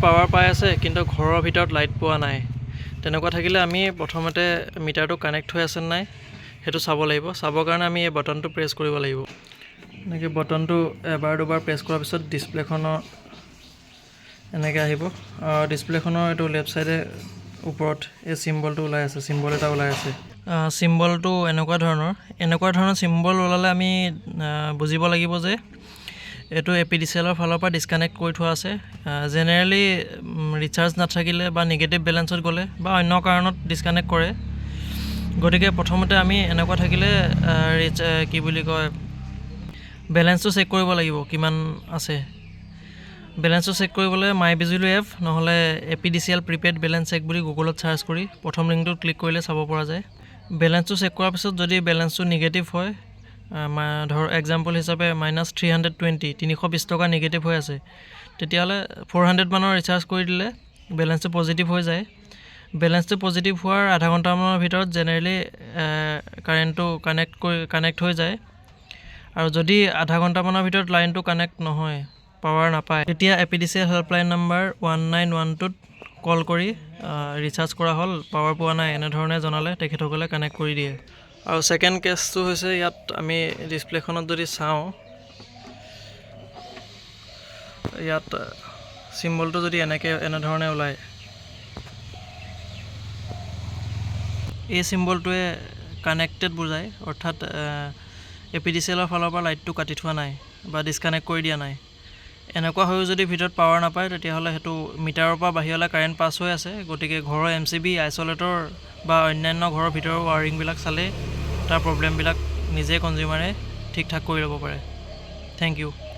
Power পাই আছে কিন্তু ঘৰৰ ভিতৰত লাইট পোৱা নাই। তেনেকুৱা থাকিলে আমি প্ৰথমতে মিটাৰটো কানেক্ট হৈ আছে নাই সেইটো চাব লাগিব। চাবৰ কাৰণে আমি এই বটনটো প্ৰেছ কৰিব লাগিব। এনেকৈ বটনটো এবাৰ দুবাৰ প্ৰেছ কৰাৰ পিছত ডিছপ্লেখনৰ এনেকৈ আহিব। ডিছপ্লেখনৰ এইটো লেফ্ট চাইডে ওপৰত এই চিম্বলটো ওলাই আছে, চিম্বল এটা ওলাই আছে। চিম্বলটো এনেকুৱা ধৰণৰ চিম্বল ওলালে আমি বুজিব লাগিব যে এইটো APDCLৰ ফালৰ পৰা ডিছকানেক্ট কৰি থোৱা আছে। জেনেৰেলি ৰিচাৰ্জ নাথাকিলে বা নিগেটিভ বেলেঞ্চত গ'লে বা অন্য কাৰণত ডিছকানেক্ট কৰে। গতিকে প্ৰথমতে আমি এনেকুৱা থাকিলে কি বুলি কয় বেলেঞ্চটো চেক কৰিব লাগিব কিমান আছে। বেলেঞ্চটো চেক কৰিবলৈ মাই বিজুলী এপ নহ'লে APDCL প্ৰিপেইড বেলেঞ্চ চেক বুলি গুগলত চাৰ্চ কৰি প্ৰথম লিংকটোত ক্লিক কৰিলে চাব পৰা যায়। বেলেঞ্চটো চেক কৰাৰ পিছত যদি বেলেঞ্চটো নিগেটিভ হয়, ধৰ এক্সাম্পল হিচাপে -320 320 টকা নিগেটিভ হৈ আছে, তেতিয়াহ'লে 400 মানৰ ৰিচাৰ্জ কৰি দিলে বেলেঞ্চটো পজিটিভ হৈ যায়। বেলেঞ্চটো পজিটিভ হোৱাৰ আধা ঘণ্টামানৰ ভিতৰত জেনেৰেলি কাৰেণ্টটো কানেক্ট হৈ যায়। আৰু যদি আধা ঘণ্টামানৰ ভিতৰত লাইনটো কানেক্ট নহয়, পাৱাৰ নাপায়, তেতিয়া APDCL হেল্পলাইন নাম্বাৰ 1912ত কল কৰি ৰিচাৰ্জ কৰা হ'ল, পাৱাৰ পোৱা নাই এনেধৰণে জনালে তেখেতসকলে কানেক্ট কৰি দিয়ে। আৰু ছেকেণ্ড কেছটো হৈছে ইয়াত আমি ডিছপ্লেখনত যদি চাওঁ, ইয়াত চিম্বলটো যদি এনেধৰণে ওলায়, এই চিম্বলটোৱে কানেক্টেড বুজায়, অৰ্থাৎ APDCLৰ ফালৰ পৰা লাইটটো কাটি থোৱা নাই বা ডিছকানেক্ট কৰি দিয়া নাই। এনেকুৱা হৈও যদি ভিতৰত পাৱাৰ নাপায়, তেতিয়াহ'লে সেইটো মিটাৰৰ পৰা বাহিৰলৈ কাৰেণ্ট পাছ হৈ আছে। গতিকে ঘৰৰ MCB আইচলেটৰ বা অন্যান্য ঘৰৰ ভিতৰৰ ৱাৰিংবিলাক চালেই তাৰ প্ৰব্লেমবিলাক নিজে কনজিউমাৰে ঠিক ঠাক কৰি ল'ব পাৰে। Thank U.